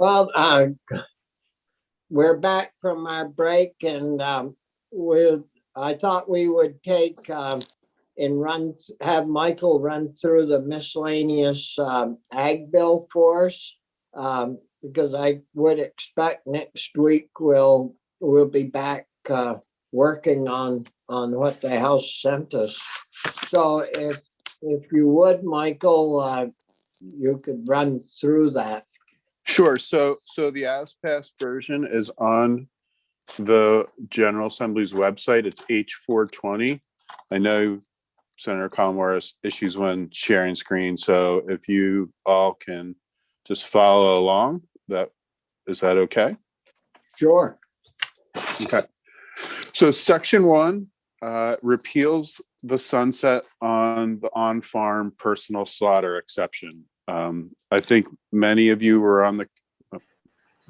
Well, we're back from our break, and I thought we would take and have Michael run through the miscellaneous ag bill for us, because I would expect next week we'll be back working on what the House sent us. So if you would, Michael, you could run through that. Sure. So the as passed version is on the General Assembly's website. It's H420. I know Senator Collmore has issues when sharing screen, so if you all can just follow along, is that okay? Sure. Okay. So Section 1 repeals the sunset on the on-farm personal slaughter exception. I think many of you were on the.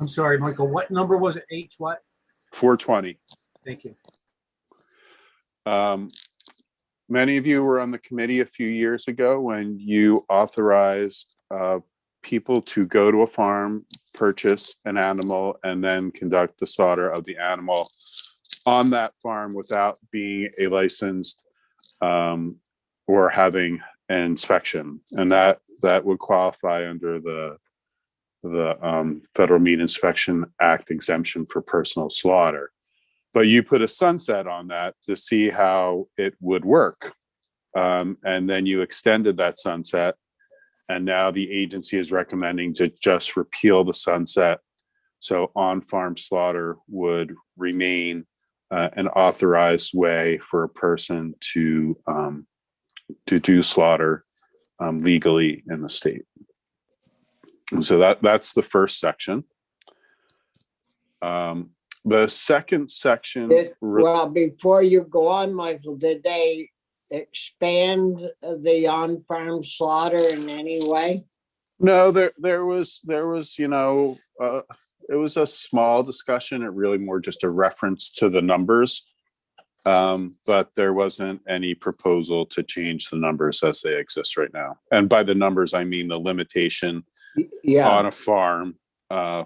I'm sorry, Michael, what number was it? H what? 420. Thank you. Many of you were on the committee a few years ago when you authorized people to go to a farm, purchase an animal, and then conduct the slaughter of the animal on that farm without being a licensed or having an inspection. And that would qualify under the Federal Meat Inspection Act exemption for personal slaughter. But you put a sunset on that to see how it would work. And then you extended that sunset. And now the agency is recommending to just repeal the sunset. So on-farm slaughter would remain an authorized way for a person to do slaughter legally in the state. And so that's the first section. The second section. Well, before you go on, Michael, did they expand the on-farm slaughter in any way? No, there was it was a small discussion. It really more just a reference to the numbers, but there wasn't any proposal to change the numbers as they exist right now. And by the numbers, I mean the limitation. Yeah. On a farm,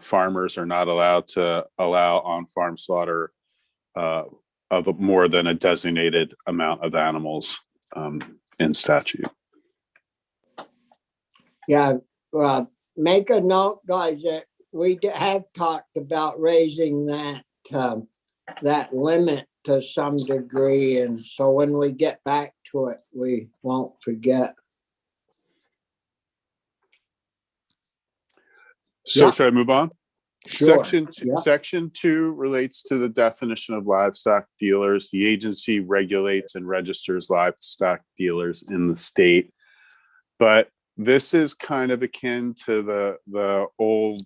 farmers are not allowed to allow on-farm slaughter of more than a designated amount of animals in statute. Yeah. Make a note, guys, that we have talked about raising that limit to some degree, and so when we get back to it, we won't forget. So should I move on? Sure. Section 2 relates to the definition of livestock dealers. The agency regulates and registers livestock dealers in the state. But this is kind of akin to the old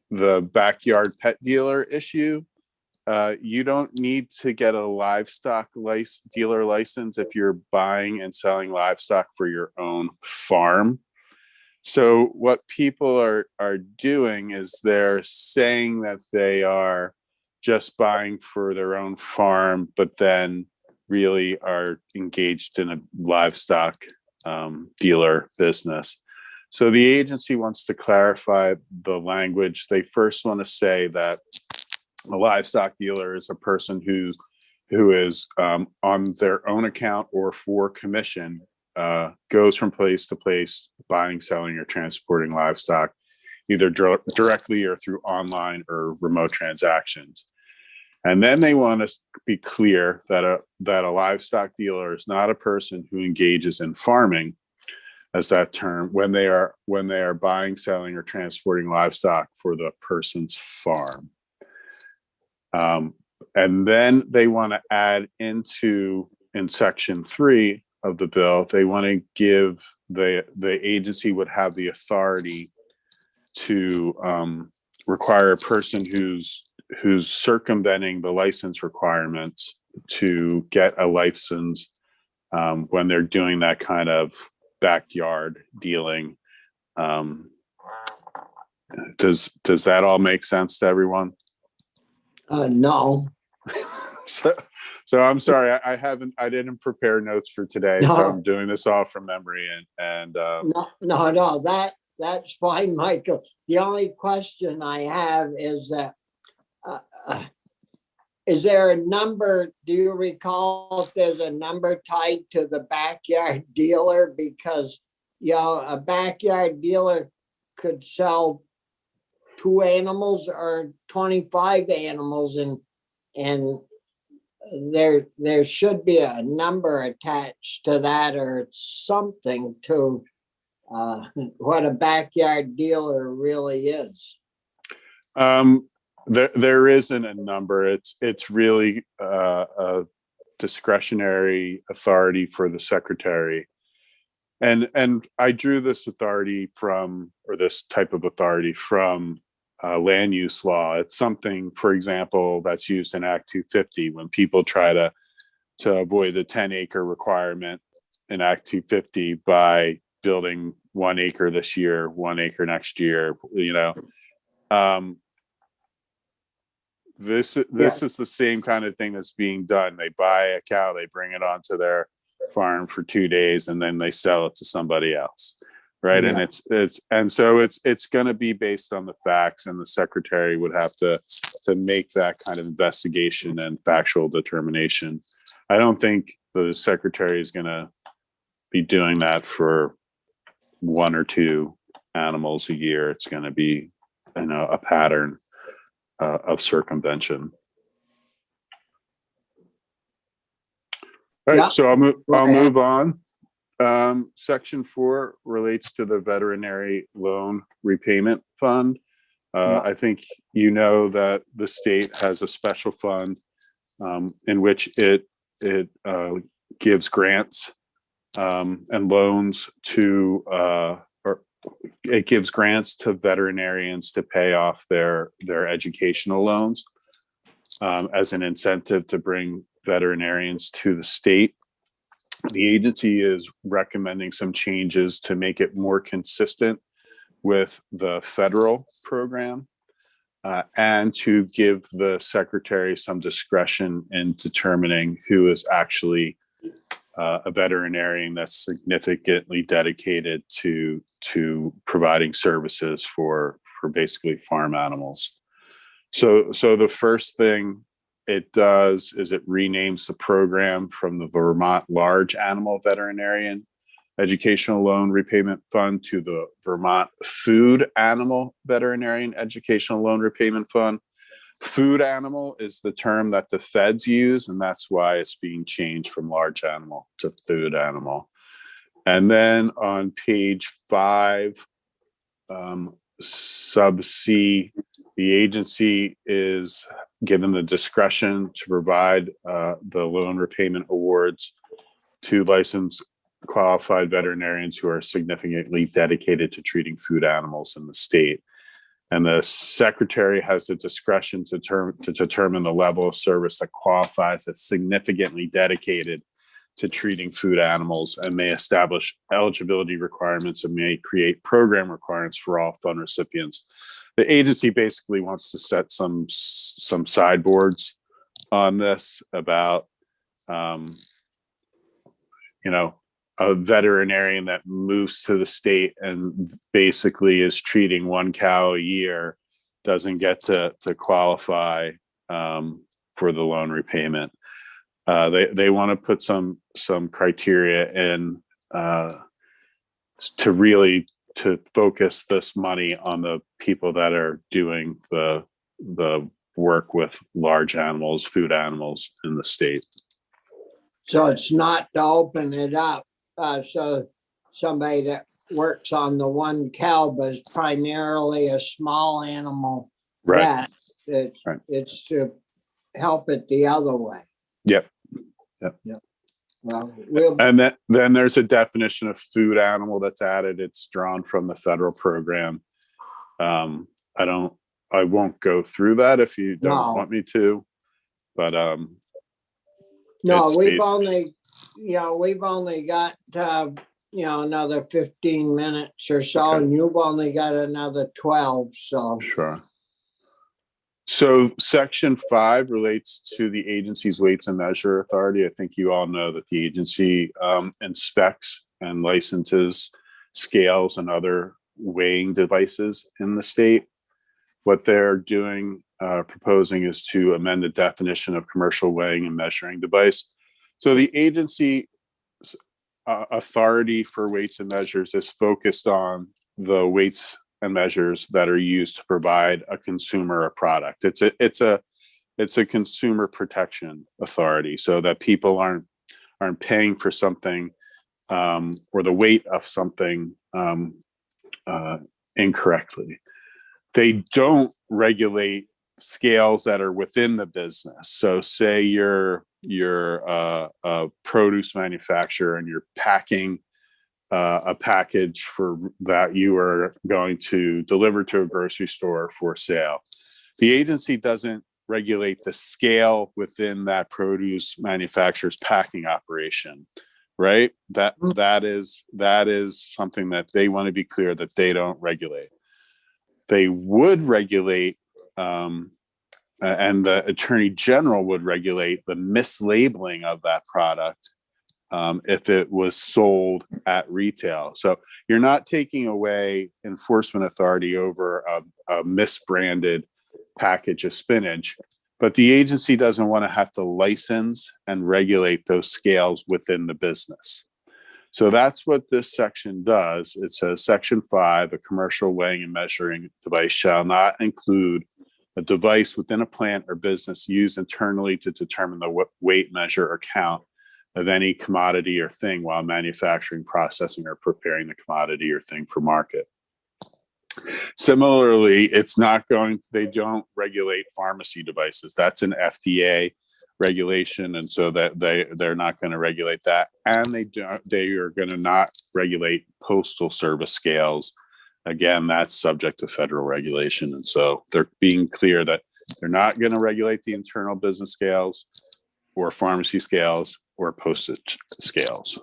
the backyard pet dealer issue. You don't need to get a livestock dealer license if you're buying and selling livestock for your own farm. So what people are doing is they're saying that they are just buying for their own farm, but then really are engaged in a livestock dealer business. So the agency wants to clarify the language. They first want to say that a livestock dealer is a person who is on their own account or for commission, goes from place to place, buying, selling, or transporting livestock, either directly or through online or remote transactions. And then they want us to be clear that a livestock dealer is not a person who engages in farming, as that term, when they are buying, selling, or transporting livestock for the person's farm. And then they want to add in Section 3 of the bill, they want to give the agency would have the authority to require a person who's circumventing the license requirements to get a license when they're doing that kind of backyard dealing. Does that all make sense to everyone? No. So I'm sorry, I didn't prepare notes for today, No. so I'm doing this all from memory and No, that's fine, Michael. The only question I have is that, is there a number, do you recall if there's a number tied to the backyard dealer? Because, a backyard dealer could sell 2 animals or 25 animals, and there should be a number attached to that or something to what a backyard dealer really is. There isn't a number. It's really a discretionary authority for the secretary. And I drew this authority from, or this type of authority from land use law. It's something, for example, that's used in Act 250 when people try to avoid the 10-acre requirement in Act 250 by building 1 acre this year, 1 acre next year, This is the same kind of thing that's being done. They buy a cow, they bring it onto their farm for 2 days, and then they sell it to somebody else, right? Yeah. And it's going to be based on the facts, and the secretary would have to make that kind of investigation and factual determination. I don't think the secretary is going to be doing that for 1 or 2 animals a year. It's going to be, a pattern of circumvention. All right, so I'll move on. Section 4 relates to the veterinary loan repayment fund. I think that the state has a special fund in which it gives grants and loans to it gives grants to veterinarians to pay off their educational loans as an incentive to bring veterinarians to the state. The agency is recommending some changes to make it more consistent with the federal program and to give the secretary some discretion in determining who is actually a veterinarian that's significantly dedicated to providing services for basically farm animals. So the first thing it does is it renames the program from the Vermont Large Animal Veterinarian Educational Loan Repayment Fund to the Vermont Food Animal Veterinarian Educational Loan Repayment Fund. Food animal is the term that the feds use, and that's why it's being changed from large animal to food animal. And then on page 5, sub C, the agency is given the discretion to provide the loan repayment awards to licensed qualified veterinarians who are significantly dedicated to treating food animals in the state. And the secretary has the discretion to determine the level of service that qualifies as significantly dedicated to treating food animals, and may establish eligibility requirements and may create program requirements for all fund recipients. The agency basically wants to set some sideboards on this about, a veterinarian that moves to the state and basically is treating 1 cow a year doesn't get to qualify for the loan repayment. They want to put some criteria in to focus this money on the people that are doing the work with large animals, food animals in the state. So it's not to open it up. So somebody that works on the 1 cow, but is primarily a small animal, right? It's to help it the other way. Yep. Well, and then there's a definition of food animal that's added. It's drawn from the federal program. I won't go through that if you don't want me to, but no, we've only got another 15 minutes or so, okay. And you've only got another 12. So sure. So section 5 relates to the agency's weights and measure authority. I think you all know that the agency inspects and licenses scales and other weighing devices in the state. What they're doing, proposing, is to amend the definition of commercial weighing and measuring device. So the agency authority for weights and measures is focused on the weights and measures that are used to provide a consumer a product. It's a consumer protection authority, so that people aren't paying for something or the weight of something incorrectly. They don't regulate scales that are within the business. So say you're a produce manufacturer and you're packing a package for that you are going to deliver to a grocery store for sale. The agency doesn't regulate the scale within that produce manufacturer's packing operation, right? That is something that they want to be clear that they don't regulate. They would regulate, and the Attorney General would regulate the mislabeling of that product if it was sold at retail. So you're not taking away enforcement authority over a misbranded package of spinach, but the agency doesn't want to have to license and regulate those scales within the business. So that's what this section does. It says Section 5, a commercial weighing and measuring device shall not include a device within a plant or business used internally to determine the weight, measure, or count of any commodity or thing while manufacturing, processing, or preparing the commodity or thing for market. Similarly, they don't regulate pharmacy devices. That's an FDA regulation, and so that they're not going to regulate that. And they are going to not regulate postal service scales. Again, that's subject to federal regulation. And so they're being clear that they're not going to regulate the internal business scales or pharmacy scales or postage scales.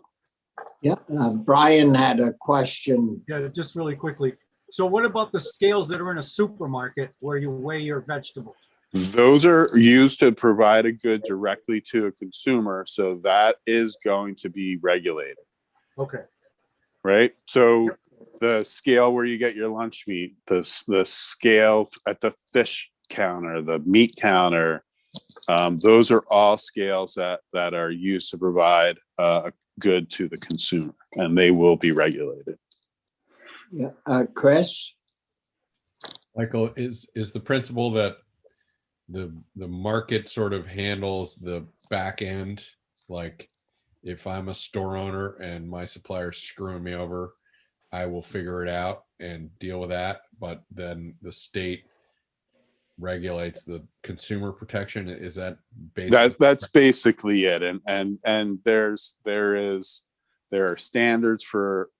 Yeah, Brian had a question. Yeah, just really quickly. So what about the scales that are in a supermarket where you weigh your vegetables? Those are used to provide a good directly to a consumer. So that is going to be regulated. Okay. Right. So the scale where you get your lunch meat, the scale at the fish counter, the meat counter, those are all scales that are used to provide a good to the consumer, and they will be regulated. Yeah, Chris? Michael, is the principle that the market sort of handles the back end? Like if I'm a store owner and my supplier's screwing me over, I will figure it out and deal with that. But then the state regulates the consumer protection. Is that basically that's basically it? And there are standards for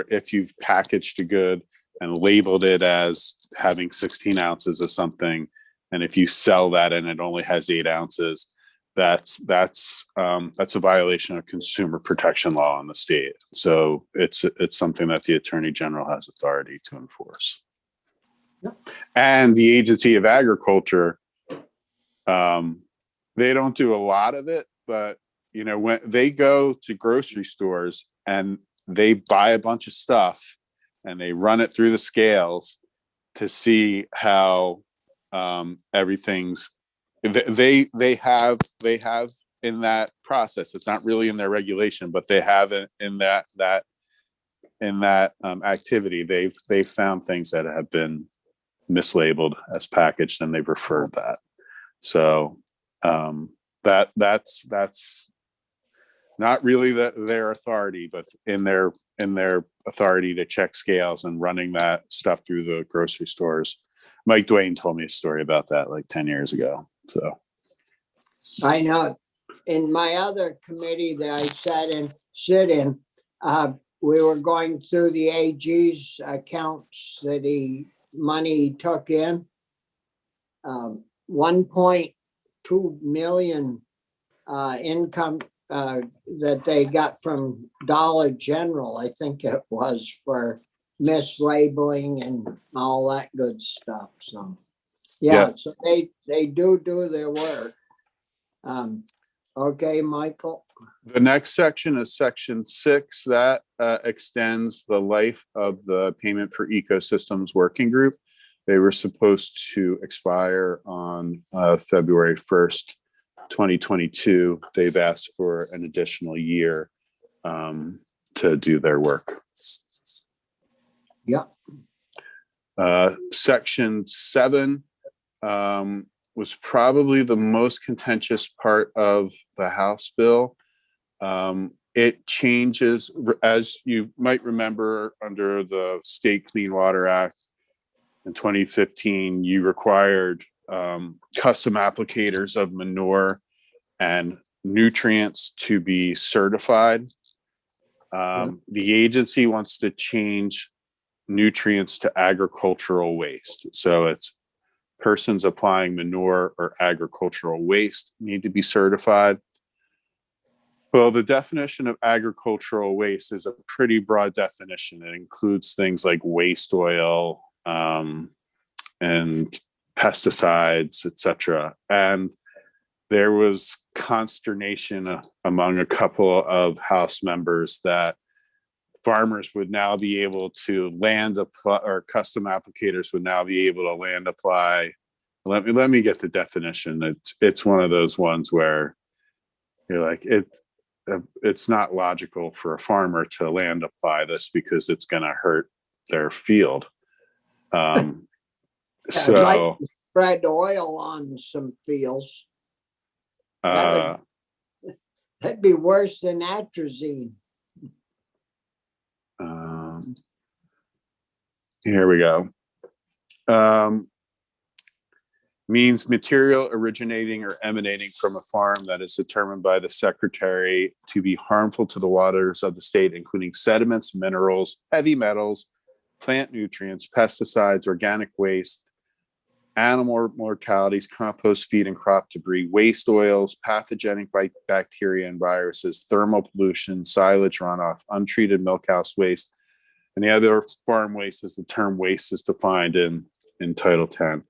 if you've packaged a good and labeled it as having 16 ounces of something, and if you sell that and it only has 8 ounces, that's a violation of consumer protection law in the state. So it's something that the Attorney General has authority to enforce. Yep. And the Agency of Agriculture, they don't do a lot of it, but when they go to grocery stores and they buy a bunch of stuff and they run it through the scales to see how everything's, they have in that process. It's not really in their regulation, but they have it in that activity. They've found things that have been mislabeled as packaged, and they've referred that. So that's not really their authority, but in their authority to check scales and running that stuff through the grocery stores. Mike Dwayne told me a story about that like 10 years ago. So I know in my other committee that I sit in, we were going through the AG's accounts that money he took in. 1.2 million income that they got from Dollar General, I think it was, for mislabeling and all that good stuff. So yeah. So they do their work. Okay, Michael. The next section is section 6 that extends the life of the payment for ecosystems working group. They were supposed to expire on February 1st, 2022. They've asked for an additional year to do their work. Yeah. Section 7 was probably the most contentious part of the House bill. It changes, as you might remember, under the State Clean Water Act in 2015, you required custom applicators of manure and nutrients to be certified. The agency wants to change nutrients to agricultural waste. So it's persons applying manure or agricultural waste need to be certified. Well, the definition of agricultural waste is a pretty broad definition. It includes things like waste oil and pesticides, etc. And there was consternation among a couple of House members that farmers would now be able to land apply, or custom applicators would now be able to land apply. Let me get the definition. It's one of those ones where you're like, it's not logical for a farmer to land apply this because it's going to hurt their field. I'd like to spread oil on some fields. That'd be worse than atrazine. Here we go. Means material originating or emanating from a farm that is determined by the secretary to be harmful to the waters of the state, including sediments, minerals, heavy metals, plant nutrients, pesticides, organic waste, animal mortalities, compost feed and crop debris, waste oils, pathogenic bacteria and viruses, thermal pollution, silage runoff, untreated milk house waste, and the other farm waste, as the term waste is defined in Title 10.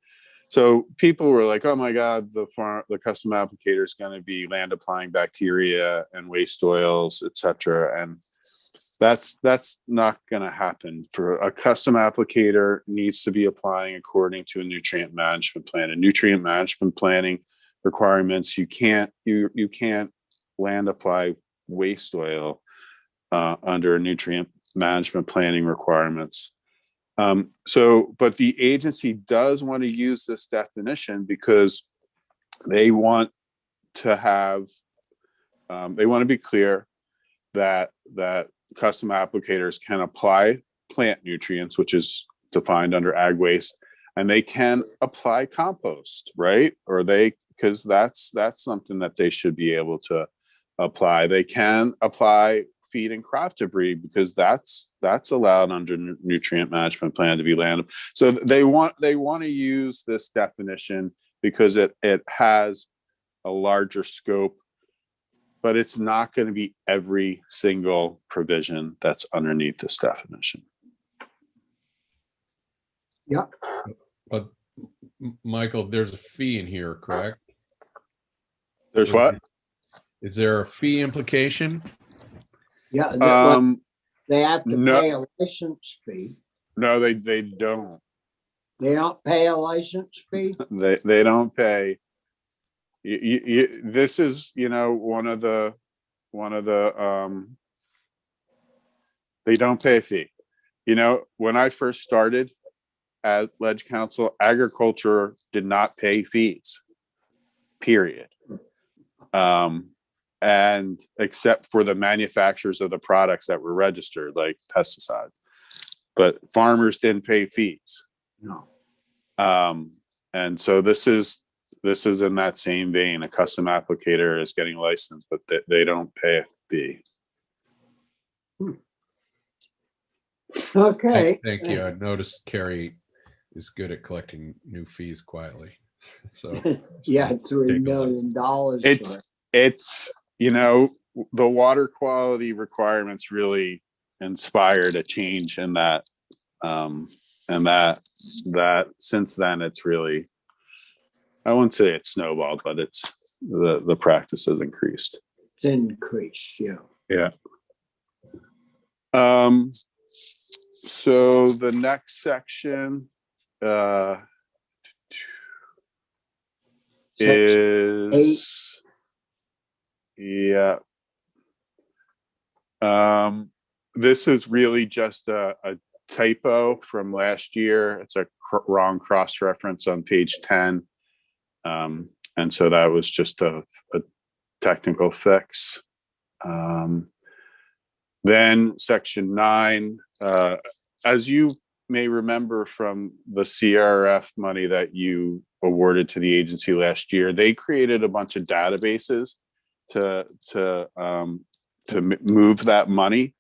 So people were like, oh my God, the custom applicator is going to be land applying bacteria and waste oils, etc. And that's not going to happen. For a custom applicator needs to be applying according to a nutrient management plan. And nutrient management planning requirements, you can't land apply waste oil under nutrient management planning requirements. But the agency does want to use this definition because they want to have, they want to be clear that custom applicators can apply plant nutrients, which is defined under ag waste, and they can apply compost, right? Or because that's something that they should be able to apply. They can apply feed and crop debris because that's allowed under nutrient management plan to be landed. So they want to use this definition because it has a larger scope, but it's not going to be every single provision that's underneath this definition. Yeah. But Michael, there's a fee in here, correct? There's what? Is there a fee implication? Yeah. They have to pay a license fee. No, they don't. They don't pay a license fee? They don't pay. This is, one of the they don't pay a fee. When I first started as Ledge Council, agriculture did not pay fees, period. And except for the manufacturers of the products that were registered, like pesticides, but farmers didn't pay fees. No. And so this is in that same vein. A custom applicator is getting licensed, but they don't pay a fee. Okay. Thank you. I noticed Carrie is good at collecting new fees quietly. So Yeah, $3 million. It's the water quality requirements really inspired a change in that, and that since then it's really, I wouldn't say it's snowballed, but it's the practice has increased. It's increased, yeah. Yeah. So the next section Section 8. is, yeah. This is really just a typo from last year. It's a wrong cross-reference on page 10. And so that was just a technical fix. Then section 9, as you may remember from the CRF money that you awarded to the agency last year, they created a bunch of databases to move that money.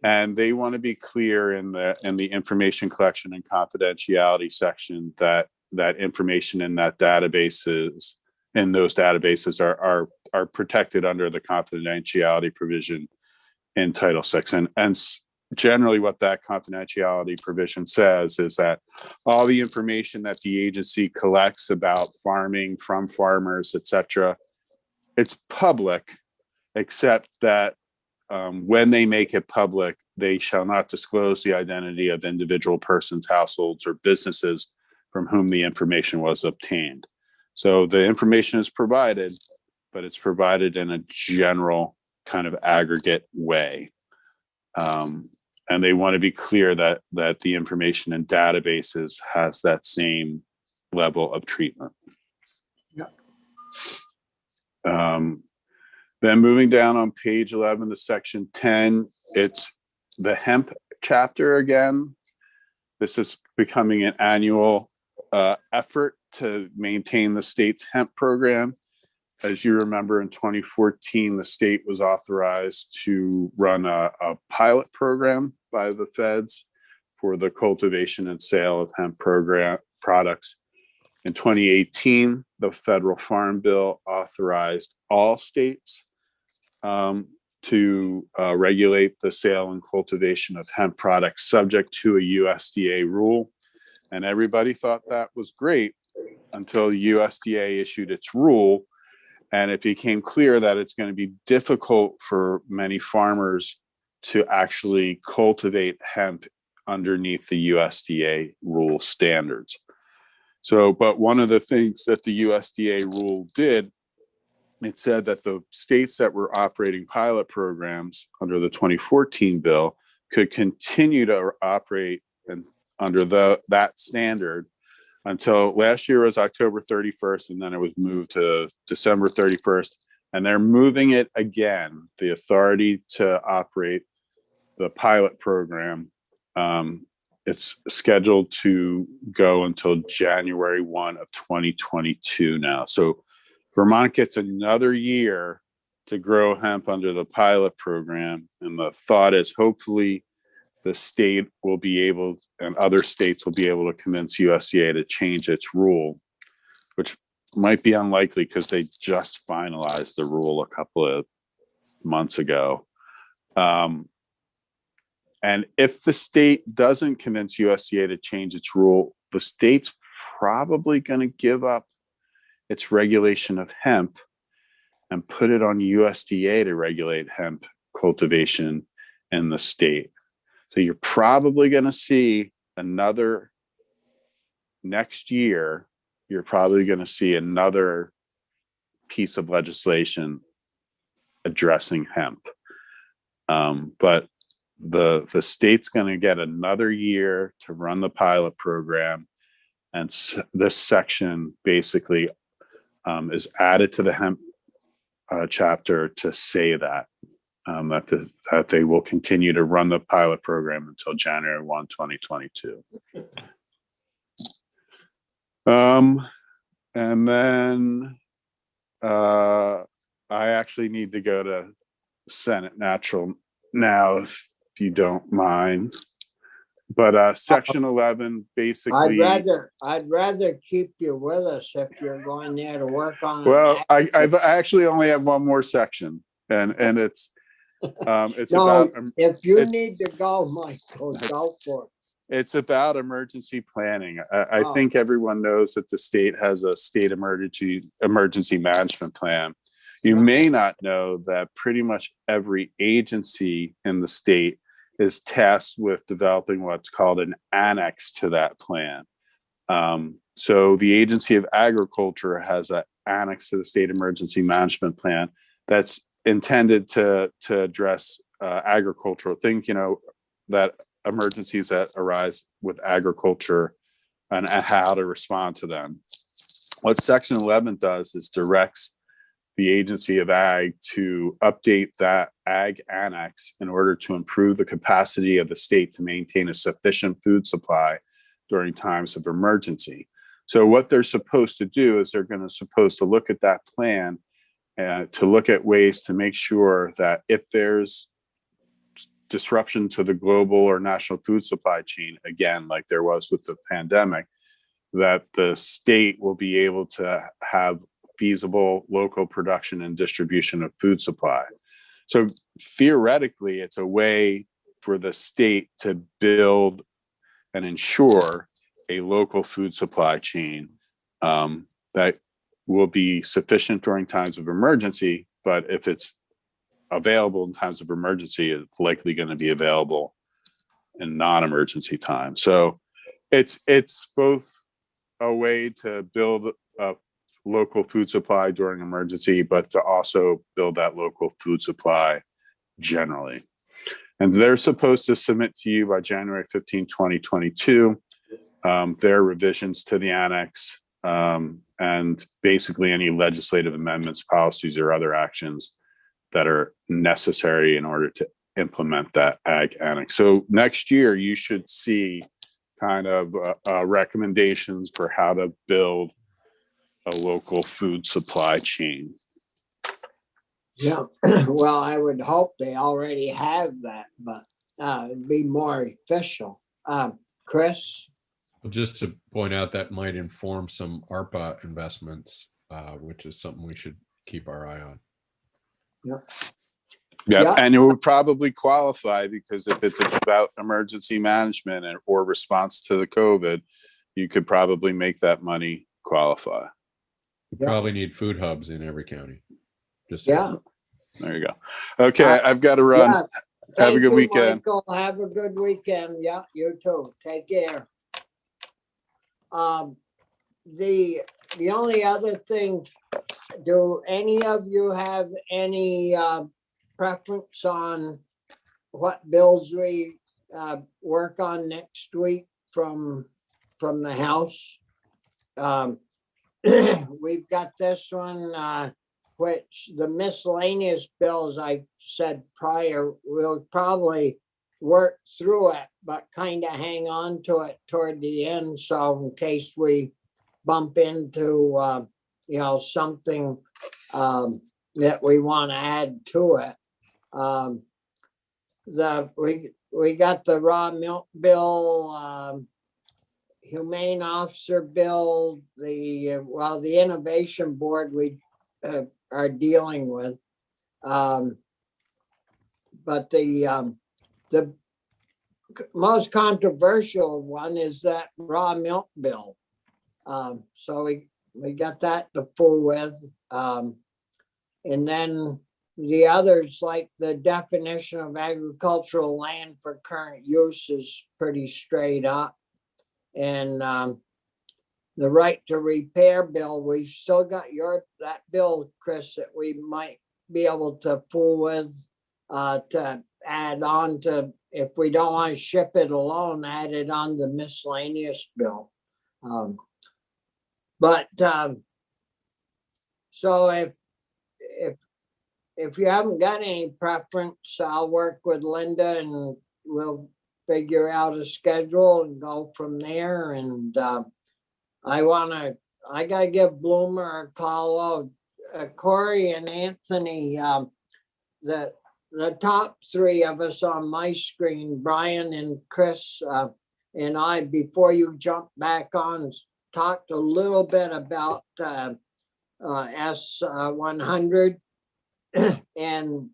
And they want to be clear in the information collection and confidentiality section that information in those databases are protected under the confidentiality provision in Title VI. And generally what that confidentiality provision says is that all the information that the agency collects about farming from farmers, etc., it's public, except that when they make it public, they shall not disclose the identity of individual persons, households, or businesses from whom the information was obtained. So the information is provided, but it's provided in a general kind of aggregate way. And they want to be clear that the information in databases has that same level of treatment. Yeah. Then moving down on page 11 to section 10, it's the hemp chapter again. This is becoming an annual effort to maintain the state's hemp program. As you remember, in 2014, the state was authorized to run a pilot program by the feds for the cultivation and sale of hemp program products. In 2018, the federal farm bill authorized all states to regulate the sale and cultivation of hemp products subject to a USDA rule. And everybody thought that was great until the USDA issued its rule. And it became clear that it's going to be difficult for many farmers to actually cultivate hemp underneath the USDA rule standards. So, but one of the things that the USDA rule did, it said that the states that were operating pilot programs under the 2014 bill could continue to operate under that standard until last year was October 31st, and then it was moved to December 31st. And they're moving it again, the authority to operate the pilot program. It's scheduled to go until January 1 of 2022 now. So Vermont gets another year to grow hemp under the pilot program. And the thought is hopefully the state will be able, and other states will be able to convince USDA to change its rule, which might be unlikely because they just finalized the rule a couple of months ago. And if the state doesn't convince USDA to change its rule, the state's probably going to give up its regulation of hemp and put it on USDA to regulate hemp cultivation in the state. So you're probably going to see another next year, you're probably going to see another piece of legislation addressing hemp. But the state's going to get another year to run the pilot program. And this section basically is added to the hemp chapter to say that. That they will continue to run the pilot program until January 1, 2022. And then I actually need to go to Senate Natural now, if you don't mind. But section 11 basically. I'd rather keep you with us if you're going there to work on. Well, I actually only have one more section, and it's no, about if you need to go, Michael, go for it. It's about emergency planning. I think everyone knows that the state has a state emergency management plan. You Yeah. may not know that pretty much every agency in the state is tasked with developing what's called an annex to that plan. So the Agency of Agriculture has an annex to the state emergency management plan that's intended to address agricultural things, that emergencies that arise with agriculture and how to respond to them. What Section 11 does is directs the Agency of Ag to update that Ag Annex in order to improve the capacity of the state to maintain a sufficient food supply during times of emergency. So what they're supposed to do is they're supposed to look at that plan and to look at ways to make sure that if there's disruption to the global or national food supply chain, again, like there was with the pandemic, that the state will be able to have feasible local production and distribution of food supply. So theoretically, it's a way for the state to build and ensure a local food supply chain that will be sufficient during times of emergency, but if it's available in times of emergency, it's likely going to be available in non-emergency time. So it's both a way to build a local food supply during emergency, but to also build that local food supply generally. And they're supposed to submit to you by January 15, 2022, their revisions to the annex, and basically any legislative amendments, policies, or other actions that are necessary in order to implement that Ag Annex. So next year, you should see kind of recommendations for how to build a local food supply chain. Yeah, well, I would hope they already have that, but it'd be more official. Chris? Well, just to point out, that might inform some ARPA investments, which is something we should keep our eye on. Yeah, Yeah. and it would probably qualify because if it's about emergency management or response to the COVID, you could probably make that money qualify. Yeah. Probably need food hubs in every county. Just Yeah. There you go. Okay, I've got to run. Yeah. Have a Thank good you, weekend. Michael. Have a good weekend. Yeah, you too. Take care. The only other thing, do any of you have any preference on what bills we work on next week from the House? We've got this one, which the miscellaneous bills I said prior, we'll probably work through it, but kind of hang on to it toward the end. So in case we bump into, something that we want to add to it. We got the raw milk bill, humane officer bill, the innovation board we are dealing with. But the most controversial one is that raw milk bill. So we got that to fool with. And then the others, like the definition of agricultural land for current use, is pretty straight up. And the right to repair bill, we've still got that bill, Chris, that we might be able to fool with, to add on to, if we don't want to ship it alone, add it on the miscellaneous bill. So if you haven't got any preference, I'll work with Linda and we'll figure out a schedule and go from there. And I gotta give Bloomer a call. Corey and Anthony, the top three of us on my screen, Brian and Chris and I, before you jump back on, talked a little bit about S100 and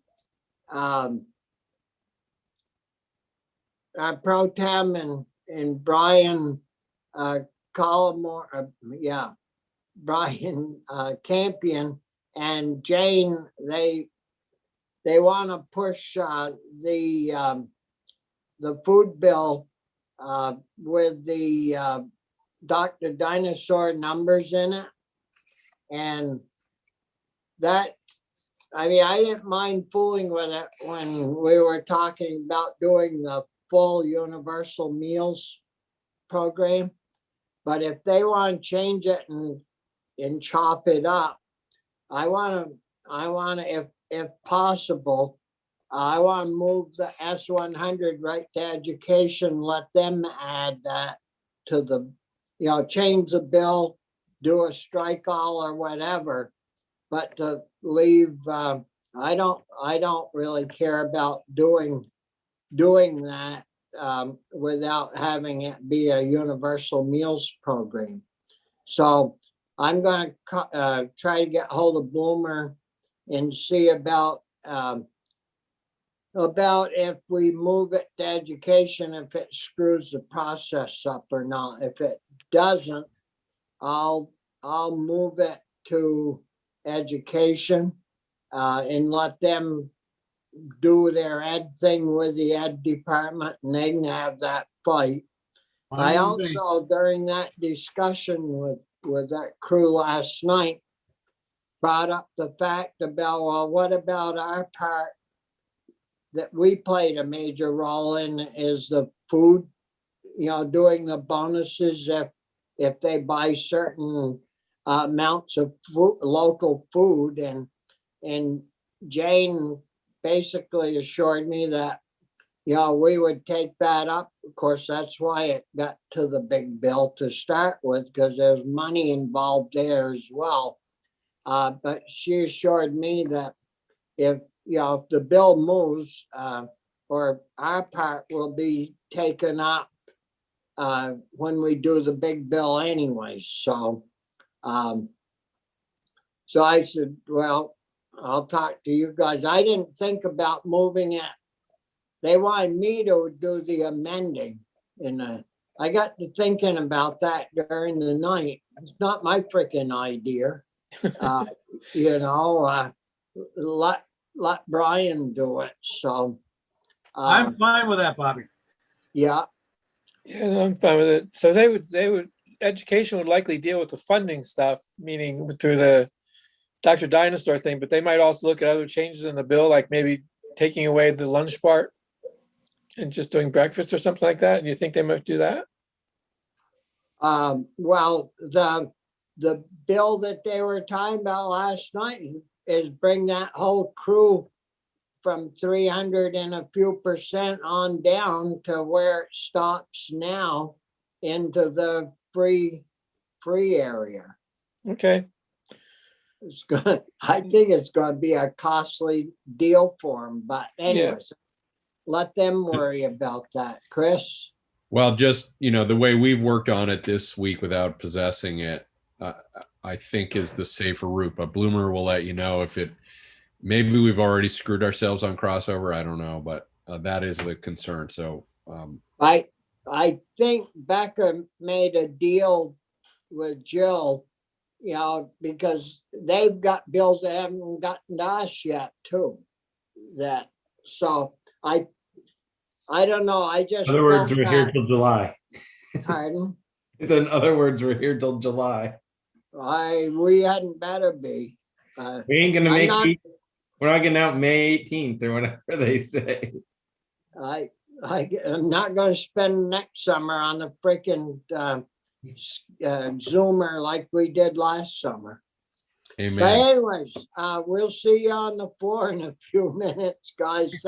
Pro Tem and Brian Collmore, Brian Campion and Jane, they want to push the food bill with the Dr. Dinosaur numbers in it. And that, I mean, I didn't mind fooling with it when we were talking about doing the full universal meals program. But if they want to change it and chop it up, I want to, if possible, I want to move the S100 right to education, let them add that to the, change the bill, do a strike all or whatever. But to leave, I don't really care about doing that without having it be a universal meals program. So I'm going to try to get hold of Bloomer and see about if we move it to education, if it screws the process up or not. If it doesn't, I'll move it to education and let them do their ed thing with the ed department, and they can have that fight. I Fine with me. also, during that discussion with that crew last night, brought up the fact about, well, what about our part that we played a major role in is the food, doing the bonuses if they buy certain amounts of food, local food. And Jane basically assured me that, we would take that up. Of course, that's why it got to the big bill to start with, because there's money involved there as well. But she assured me that if the bill moves, or our part will be taken up when we do the big bill anyways. So I said, well, I'll talk to you guys. I didn't think about moving it. They wanted me to do the amending, and I got to thinking about that during the night. It's not my freaking idea. Let Brian do it. So I'm fine with that, Bobby. yeah, Yeah, no, I'm fine with it. So they would, education would likely deal with the funding stuff, meaning through the Dr. Dinosaur thing, but they might also look at other changes in the bill, like maybe taking away the lunch part and just doing breakfast or something like that. And you think they might do that? well, the bill that they were talking about last night is bring that whole crew from 300 and a few percent on down to where it stops now into the free area. Okay. I think it's gonna be a costly deal for them, but anyways, let them worry about that. Chris? Well, just, the way we've worked on it this week without possessing it, I think is the safer route. But Bloomer will let you know if maybe we've already screwed ourselves on crossover. I don't know, but that is the concern. So I think Becca made a deal with Jill, because they've got bills that haven't gotten to us yet too. So I don't know. I just In other words, felt we're here that- till July. Pardon? So in other words, we're here till July. We hadn't better be. We ain't gonna I'm make not- it. We're not getting out May 18th or whatever they say. I'm not gonna spend next summer on the freaking Zoomer like we did last summer. amen. But anyways, we'll see you on the floor in a few minutes, guys.